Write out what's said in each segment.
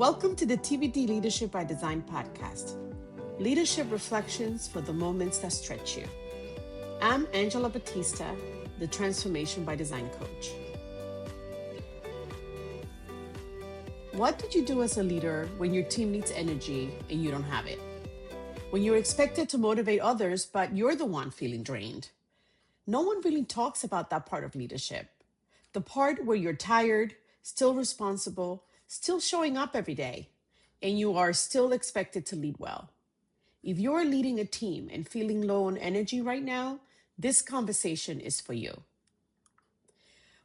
Welcome to the TBD Leadership by Design podcast. Leadership reflections for the moments that stretch you. I'm DrAngelaBatista, the Transformation by Design coach. What did you do as a leader when your team needs energy and you don't have it? When you're expected to motivate others, but you're the one feeling drained? No one really talks about that part of leadership. The part where you're tired, still responsible, still showing up every day, and you are still expected to lead well. If you're leading a team and feeling low on energy right now, this conversation is for you.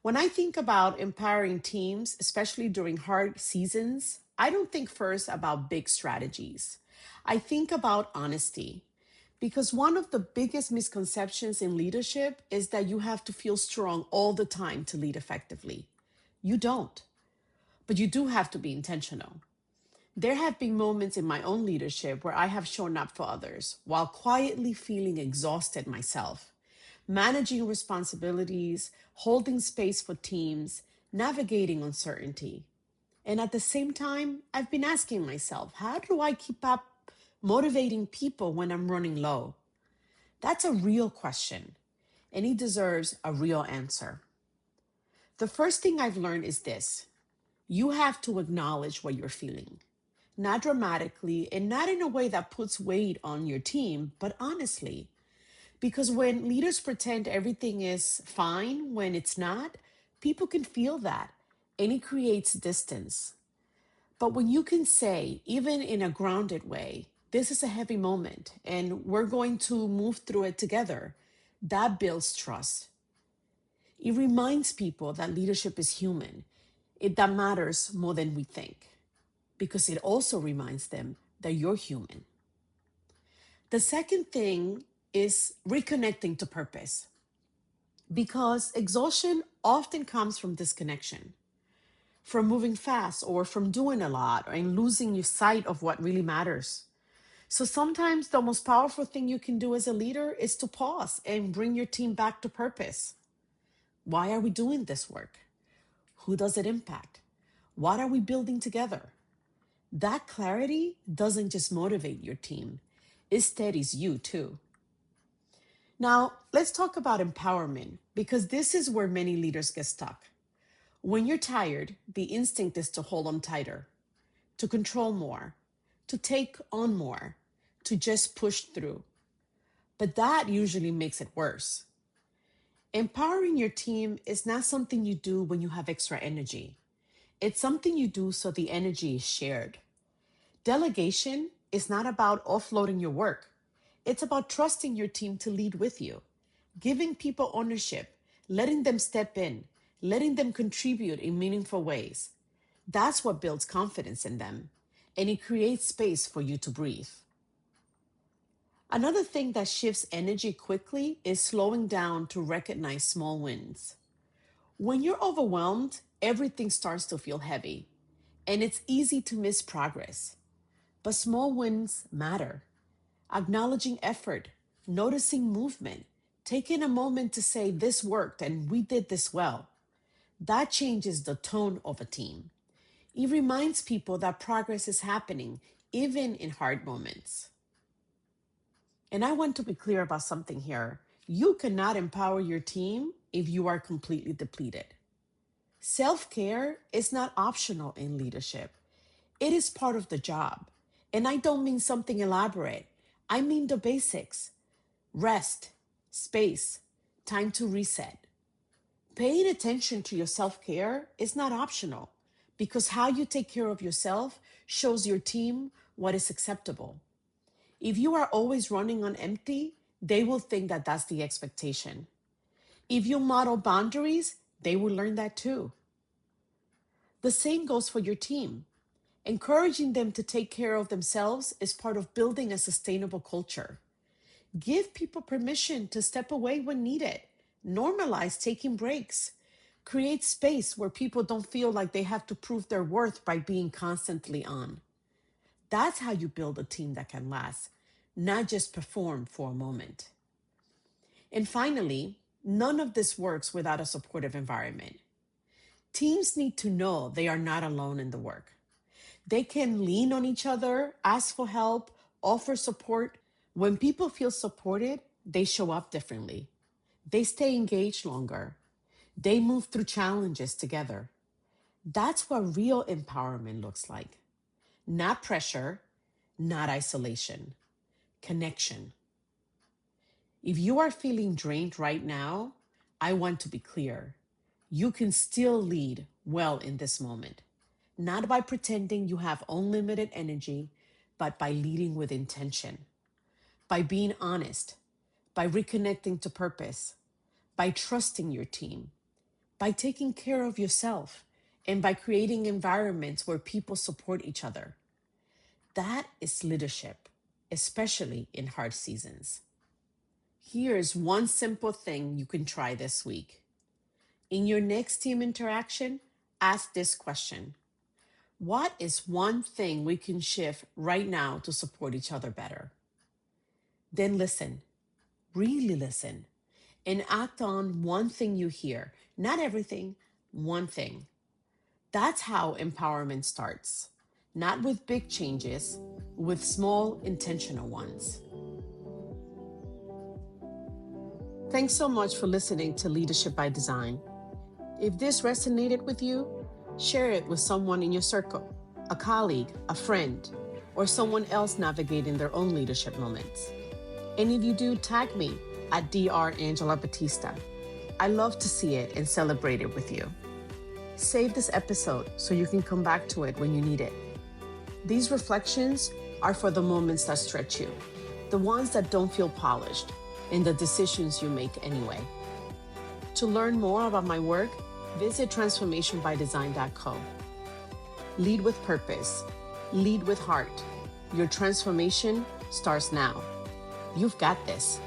When I think about empowering teams, especially during hard seasons, I don't think first about big strategies. I think about honesty. Because one of the biggest misconceptions in leadership is that you have to feel strong all the time to lead effectively. You don't, but you do have to be intentional. There have been moments in my own leadership where I have shown up for others while quietly feeling exhausted myself, managing responsibilities, holding space for teams, navigating uncertainty. And at the same time, I've been asking myself, how do I keep up motivating people when I'm running low? That's a real question, and it deserves a real answer. The first thing I've learned is this: you have to acknowledge what you're feeling, not dramatically and not in a way that puts weight on your team, but honestly. Because when leaders pretend everything is fine when it's not, people can feel that, and it creates distance. But when you can say, even in a grounded way, this is a heavy moment and we're going to move through it together, that builds trust. It reminds people that leadership is human. That matters more than we think, because it also reminds them that you're human. The second thing is reconnecting to purpose, because exhaustion often comes from disconnection, from moving fast or from doing a lot and losing your sight of what really matters. So sometimes the most powerful thing you can do as a leader is to pause and bring your team back to purpose. Why are we doing this work? Who does it impact? What are we building together? That clarity doesn't just motivate your team, it steadies you too. Now, let's talk about empowerment, because this is where many leaders get stuck. When you're tired, the instinct is to hold on tighter, to control more, to take on more, to just push through. But that usually makes it worse. Empowering your team is not something you do when you have extra energy. It's something you do so the energy is shared. Delegation is not about offloading your work. It's about trusting your team to lead with you, giving people ownership, letting them step in, letting them contribute in meaningful ways. That's what builds confidence in them, and it creates space for you to breathe. Another thing that shifts energy quickly is slowing down to recognize small wins. When you're overwhelmed, everything starts to feel heavy, and it's easy to miss progress. But small wins matter. Acknowledging effort, noticing movement, taking a moment to say this worked and we did this well. That changes the tone of a team. It reminds people that progress is happening, even in hard moments. And I want to be clear about something here. You cannot empower your team if you are completely depleted. Self-care is not optional in leadership. It is part of the job. And I don't mean something elaborate. I mean the basics: rest, space, time to reset. Paying attention to your self-care is not optional, because how you take care of yourself shows your team what is acceptable. If you are always running on empty, they will think that that's the expectation. If you model boundaries, they will learn that too. The same goes for your team. Encouraging them to take care of themselves is part of building a sustainable culture. Give people permission to step away when needed. Normalize taking breaks. Create space where people don't feel like they have to prove their worth by being constantly on. That's how you build a team that can last, not just perform for a moment. And finally, none of this works without a supportive environment. Teams need to know they are not alone in the work. They can lean on each other, ask for help, offer support. When people feel supported, they show up differently. They stay engaged longer. They move through challenges together. That's what real empowerment looks like. Not pressure, not isolation, connection. If you are feeling drained right now, I want to be clear. You can still lead well in this moment, not by pretending you have unlimited energy, but by leading with intention, by being honest, by reconnecting to purpose, by trusting your team, by taking care of yourself, and by creating environments where people support each other. That is leadership, especially in hard seasons. Here's one simple thing you can try this week. In your next team interaction, ask this question. What is one thing we can shift right now to support each other better? Then listen, really listen, and act on one thing you hear. Not everything, one thing. That's how empowerment starts. Not with big changes, with small, intentional ones. Thanks so much for listening to Leadership by Design. If this resonated with you, share it with someone in your circle, a colleague, a friend, or someone else navigating their own leadership moments. And if you do, tag me at DrAngelaBatista. I love to see it and celebrate it with you. Save this episode so you can come back to it when you need it. These reflections are for the moments that stretch you, the ones that don't feel polished, and the decisions you make anyway. To learn more about my work, visit transformationbydesigncoach. Lead with purpose. Lead with heart. Your transformation starts now. You've got this.